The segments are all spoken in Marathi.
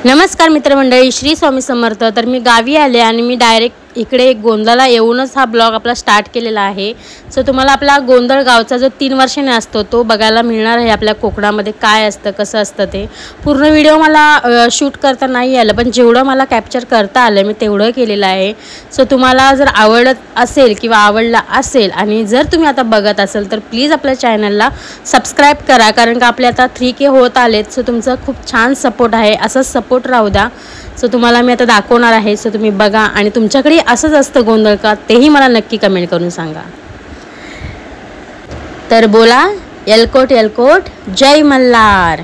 नमस्कार मित्रमंडळी, श्री स्वामी समर्थ। तर मी गावी आले आणि मी डायरेक्ट इकडे गोंधळला येऊनच हा ब्लॉग आपला स्टार्ट केलेला आहे। सो तुम्हाला आपला गोंधळ गावचा जो 3 वर्षांनी असतो तो बघायला मिळणार आहे। आपल्या कोकणामध्ये काय असतं, कसं असतं ते पूर्ण व्हिडिओ मला शूट करता नाही आलं, पण जेवढं मला कॅप्चर करता आलं मी तेवढं केलेलं आहे। सो तुम्हाला जर आवडत असेल किंवा आवडला असेल आणि जर तुम्ही आता बघत असेल तर प्लीज आपल्या चॅनलला सबस्क्राईब करा, कारण का आपले आता 3K होत आलेत। सो तुमचा खूप छान सपोर्ट आहे, असंच सपोर्ट राहू द्या। सो तुम्हाला मी आता दाखवणार आहे, सो तुम्ही बघा आणि तुमच्याकडे असंच असतं गोंधळ का तेही मला नक्की कमेंट करून सांगा। तर बोला एलकोट एलकोट जय मल्हार।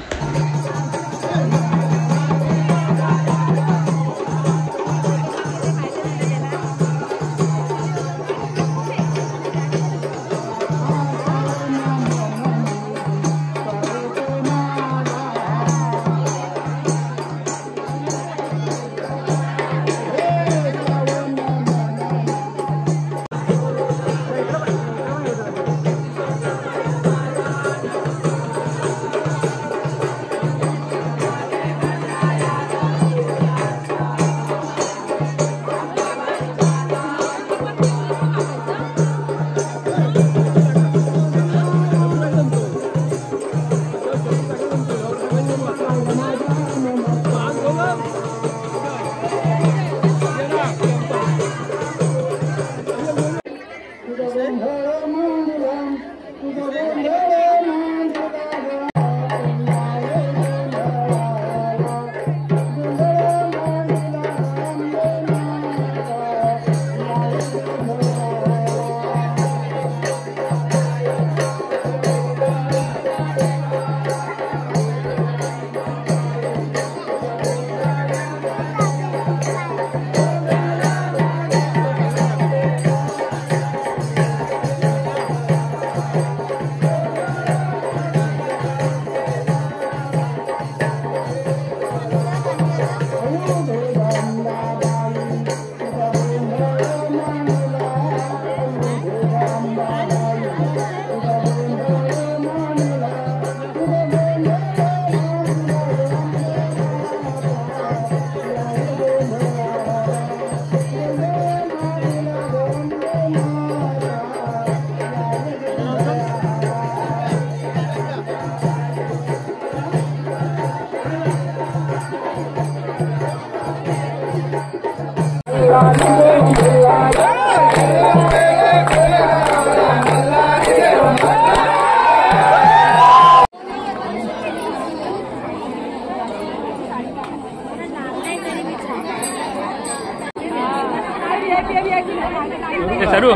सरू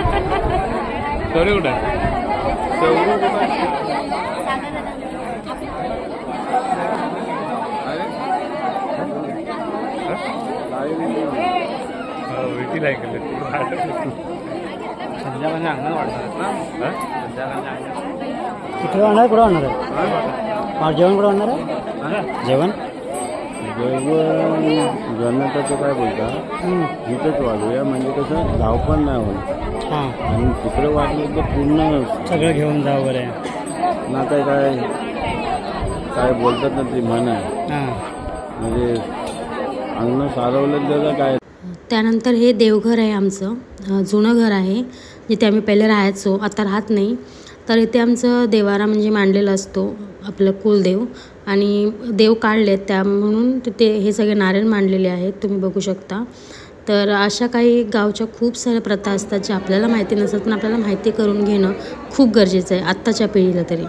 सरू कुठे कुठे होणार आहे जेवण कुठं होणार आहे जेवण जेवणाचं काय बोलता इथंच वाढूया, म्हणजे कसं धाव पण नाही होत। हां, आणि तिकडं वाढलं तर पूर्ण सगळं घेऊन जावं बरं ना काय काय बोलतात ना ती म्हण आहे, हां, म्हणजे अंगण सारवलं त्याचं काय। त्यानंतर हे देवघर आहे आमचं, जुनं घर आहे जिथे आम्ही पहिले राहायचो, आता राहत नाही। तर इथे आमचं देवारा म्हणजे मांडलेला असतो, आपलं कुलदेव, आणि देव काढलेत त्या म्हणून तिथे हे सगळे नारायण मांडलेले आहेत, तुम्ही बघू शकता। तर अशा काही गावच्या खूप साऱ्या प्रथा असतात ज्या आपल्याला माहिती नसतात, पण आपल्याला माहिती करून घेणं खूप गरजेचं आहे आत्ताच्या पिढीला तरी।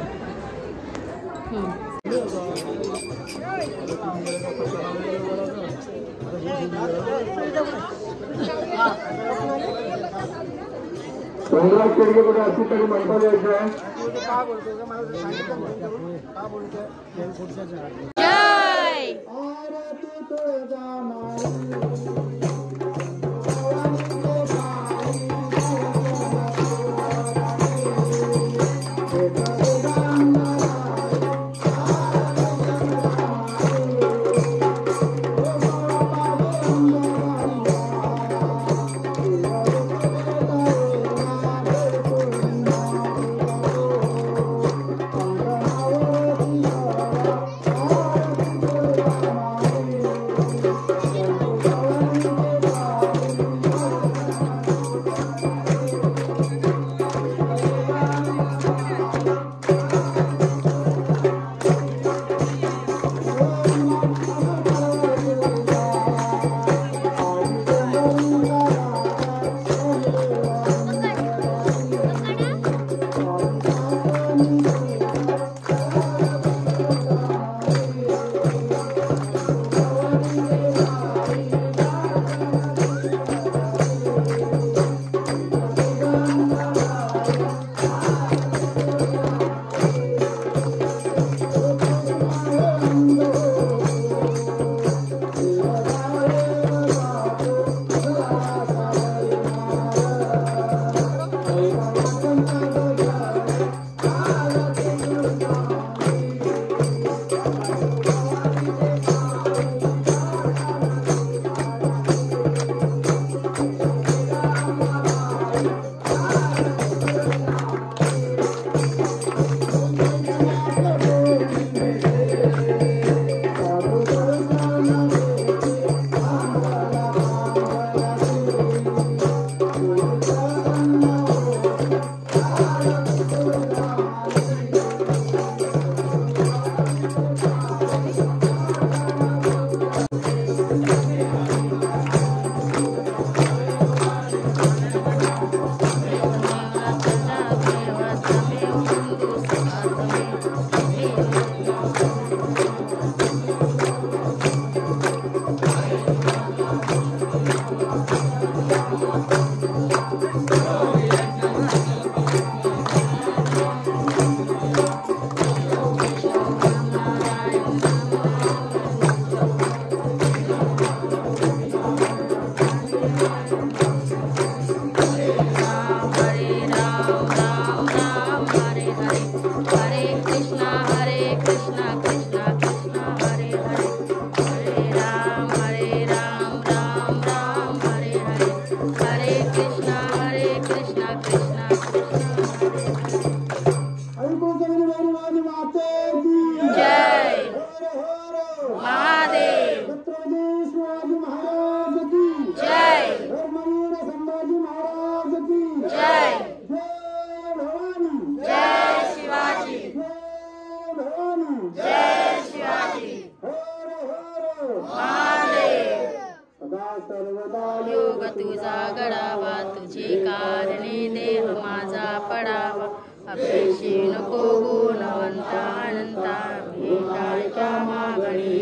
सदा सर्वदा योग तुझा घडावा, तुझे कारणे देह माझा पडावा. अपेक्षे नको गुणवंता अनंता, भेटायच्या मागणी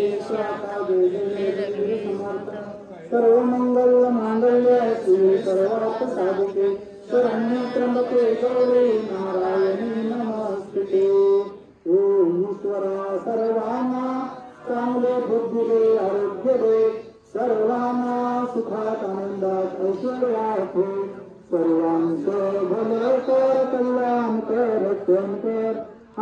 सर्व मंगल मांगल्य शिवे सर्वार्थ साधिके, शरण्ये त्र्यंबके गौरी नारायणी नमस्ते. ओम ईश्वरा सर्वांना चांगले बुद्धी दे, आरोग्य दे, सर्वांना सुखात आनंदात ऐश्वर्यात हो. सर्वांचं भलं कर, कल्याण कर, रक्षण कर,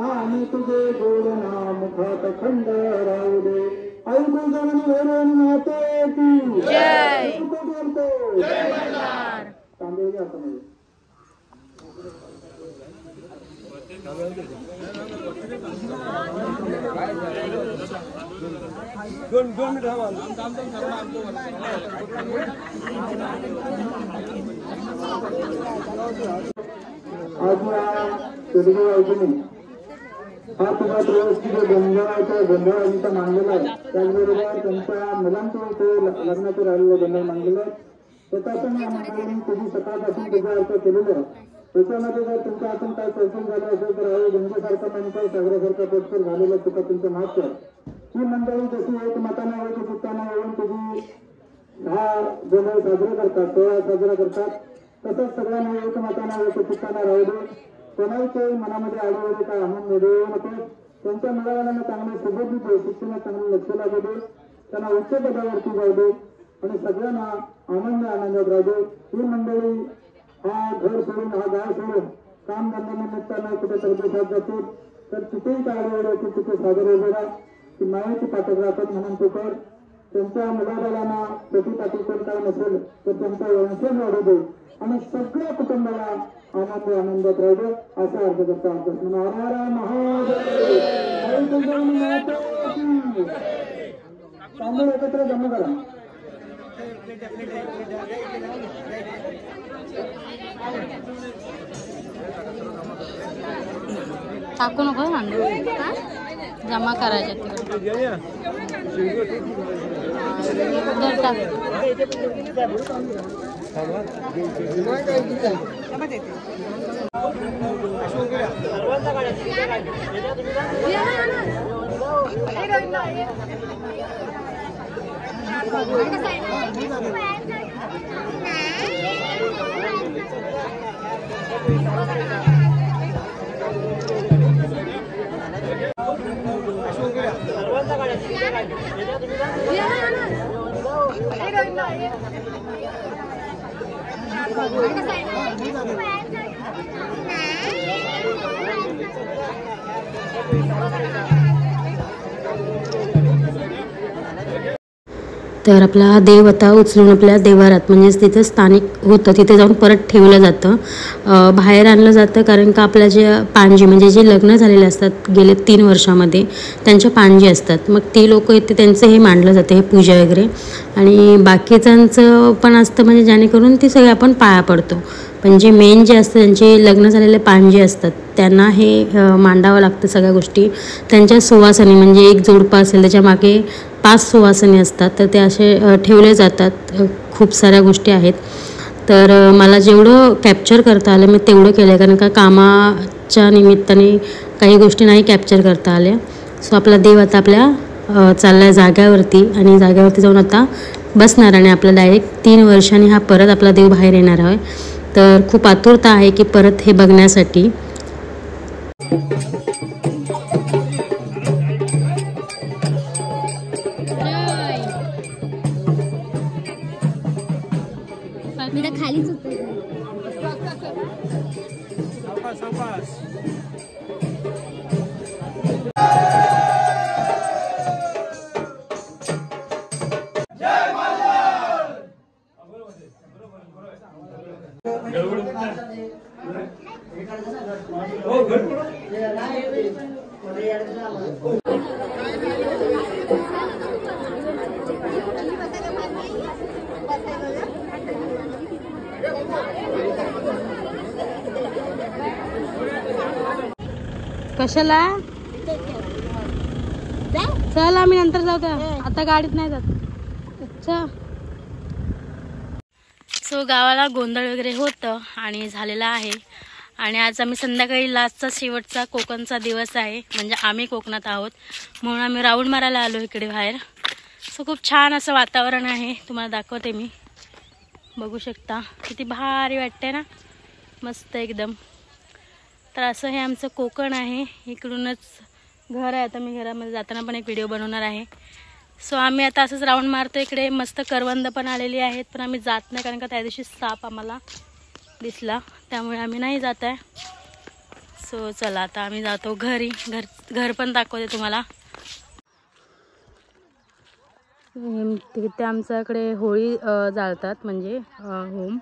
आणि तुझे गोड नाम मुखात खंड राहू दे. ऐकू जगणी भरून माते की जय. जय मल्हार. तांबे घ्या समोर. आज तेलुगू ऐकून हा तुझा प्रवेश तिथे गोंधळाचा मांडलेला आहे. त्याचबरोबर त्यांच्या मुलांच्या इथे लग्नाचं राहिलेलं गोंधळ मांडलेलं आहे. त्याच्यातून या मंडळींनी तुझी सकाळपासून तुझा अर्थ केलेला आहे. त्याच्यामध्ये जर तुमच्या हातून काय चौकून झालं असेल तर आहे गंगेसारखं माणसं सागरासारखं पोटकर झालेलं तुका तुमचं माफ कर. ही मंडळी जशी एक मताने एक चित्ताने येऊन तुझी हा गोंधळ साजरा करतात, सोहळा साजरा करतात, तसंच सगळ्यांना एक मताने एक चित्ताने राहू दे. कोणाच्या मनामध्ये आडवडे काय आनंद देऊ नको. त्यांच्या मुलांना चांगले सुबोधित दे, शिक्षणात चांगलं लक्ष लागू दे, त्यांना उच्च पदावरती जाऊ दे आणि सगळ्यांना आनंदात राहू दे. ही मंडळी हा घर सोडून हा गाव सोडून काम धंद्यानिमित्तानं कुठे परदेशात जातो तर तिथेही काय आडवडे तिथे सादर वगैरे ती मायाची पाठक राहतात म्हणून तो कर. त्यांच्या मुलाबाळांना शेती पाठी कोण काय नसेल तर त्यांचा वंशज वाढू दे आणि सगळ्या कुटुंबाला आनंदात राहू दे असा अर्थ करता आमचा. तांदूळ एकत्र जमा करा. टाकू नको तांदूळ, जमा करायचे तर आपला देव आता उचलून आपल्या देवारात म्हणजेच तिथं स्थानिक होतं तिथे जाऊन परत ठेवलं जातं. बाहेर आणलं जातं कारण का आपल्या जे पांजी म्हणजे जे लग्न झालेले असतात गेले 3 वर्षामध्ये त्यांच्या पांजी असतात, मग ती लोक येते त्यांचं हे मांडलं जातं हे पूजा वगैरे. आणि बाकीच्यांचं पण असतं म्हणजे जेणेकरून ती सगळे आपण पाया पडतो. पण जे मेन जे असतं त्यांचे लग्न झालेले पांजे असतात त्यांना हे मांडावं लागतं सगळ्या गोष्टी. त्यांच्या सुवासनी म्हणजे एक जोडपा असेल त्याच्या मागे 5 सुवासनी असतात तर ते असे ठेवले जातात. खूप साऱ्या गोष्टी आहेत. तर मला जेवढं कॅप्चर करता आलं मी तेवढं केलं कारण का कामाच्या निमित्ताने काही गोष्टी नाही कॅप्चर करता आल्या. सो आपला देव आता आपल्या चालला जाग्यावरती आणि जाग्यावरती जाऊन आता बसणार आणि आपला डायरेक्ट 3 वर्षांनी हा परत आपला देव बाहेर येणार आहे. तर खूप आतुरता आहे की परत हे बघण्यासाठी. खालीच कशाला चल आम्ही नंतर जाऊ. आता गाडीत नाही जात. अच्छा. सो गावाला गोंधळ वगैरे होतं आणि झालेलं आहे. आणि आज आम्ही संध्याकाळी लास्टचा शेवटचा कोकणचा दिवस आहे, म्हणजे आम्ही कोकणात आहोत म्हणून आम्ही राऊंड मारायला आलो इकडे बाहेर. सो खूप छान असं वातावरण आहे, तुम्हाला दाखवते मी. बघू शकता किती भारी वाटते ना, मस्त एकदम. तर असं हे आमचं कोकण आहे. इकडूनच घर आहे. आता मी घरामध्ये जाताना पण एक व्हिडिओ बनवणार आहे. सो आम्ही आता असंच राऊंड मारतो. इकडे मस्त करवंद पण आलेली आहेत, पण आम्ही जात नाही कारण का त्या दिवशी साप आम्हाला दिसला, त्यामुळे आम्ही नाही जात आहे. सो चला आता आम्ही जातो घरी. घर पण दाखवते तुम्हाला. तिथे आमच्याकडे होळी जाळतात, म्हणजे होम.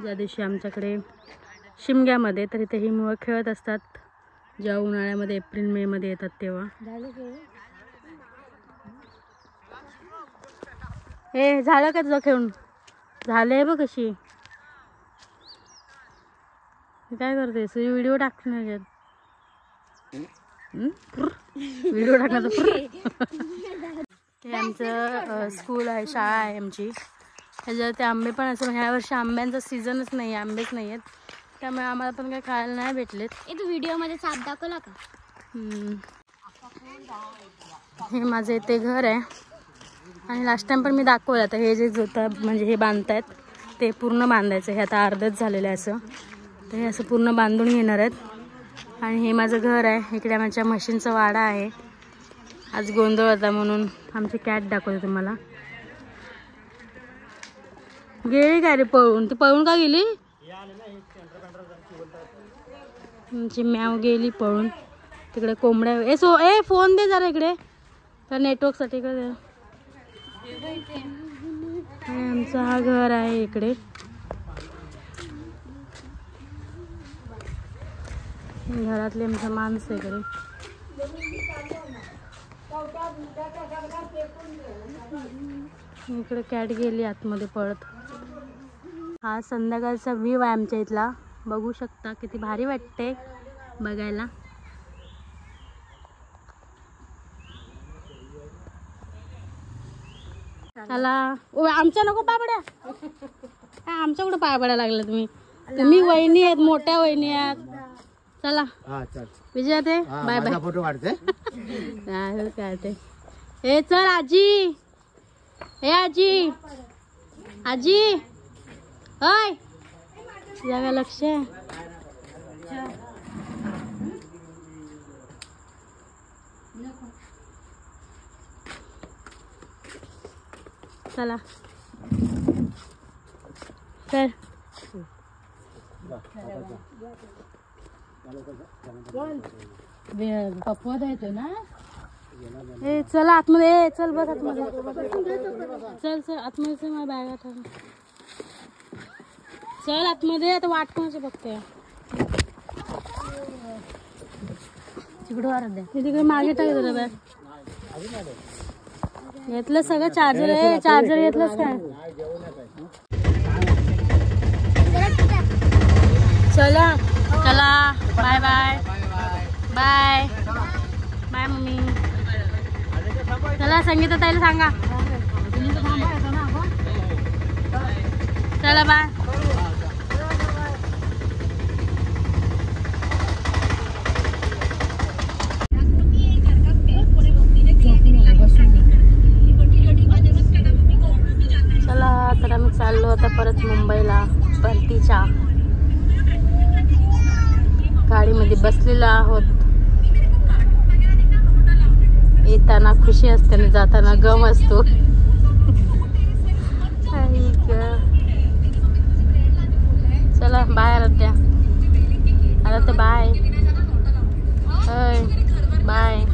ज्या दिवशी आमच्याकडे शिमग्यामध्ये, तर इथे ही मुलं खेळत असतात जेव्हा उन्हाळ्यामध्ये एप्रिल मे मध्ये येतात तेव्हा. हे झालं का तुझं खेळून? झालंय बघ कशी. काय करतेस? व्हिडिओ टाकणार व्हिडिओ टाकणार. हे आमचं स्कूल आहे, शाळा आहे आमची. ह्याच्यात ते आंबे पण असं, ह्या वर्षी आंब्यांचा सीझनच नाही आहे, आंबेच नाही आहेत, त्यामुळे आम्हाला पण काही खायला नाही भेटलेत. तू व्हिडिओमध्ये साप दाखवला का? हे माझं इथे घर आहे आणि लास्ट टाइम पण मी दाखवलं. आता हे जे जोता म्हणजे हे बांधतायत ते पूर्ण बांधायचं. हे आता अर्धच झालेलं आहे असं, तर हे असं पूर्ण बांधून घेणार आहेत. आणि हे माझं घर आहे. इकडे आमच्या म्हशींचा वाडा आहे. आज गोंधळ होता म्हणून आमची कॅट दाखवते तुम्हाला. गेली काय रे पळून? ती पळून का गेली? आमची मॅव गेली पळून. तिकडे कोंबड्या. ए फोन दे जरा इकडे, तर नेटवर्कसाठी इकडे. आणि आमचं हा घर आहे इकडे. घरातले आमचं माणसं इकडे. इकडे कॅट गेली आतमध्ये पळत. हा संध्याकाळचा व्ह्यू आहे आमच्या इथला, बघू शकता किती भारी वाटते बघायला. चला. आमच्या नको पाय पड्या. आमच्या कुठं पाय पडायला लागला तुम्ही? तुम्ही वहिनी आहेत, मोठ्या वहिनी आहेत. चला विजया ते बाय बाय. फोटो काढते काढते. हे चल आजी. हे आजी, आजी होय जागा लक्ष. चला चल. पप्पा येतो ना. ए चल आतमध्ये. चल बस आतमध्ये. चल चल आतमध्ये. चल माझ्या बॅगा ठेव. चल आतमध्ये. आता वाट कोणाची बघते? तिकडे वारत द्या. तिकडे मागे टाक जरा बॅग. घेतलं सगळं चार्जर आहे. चार्जर घेतलंस काय? चला चला. Bye bye bye bye mummy. चला संगीता ताईला सांगा. चला बाय. चला तर आम्ही चाललो आता परत मुंबईला. परतीच्या गाडीमध्ये बसलेलो आहोत. येताना खुशी असते आणि जाताना गम असतो. चला bye Aaradhya. Aaradhya bye. Bye.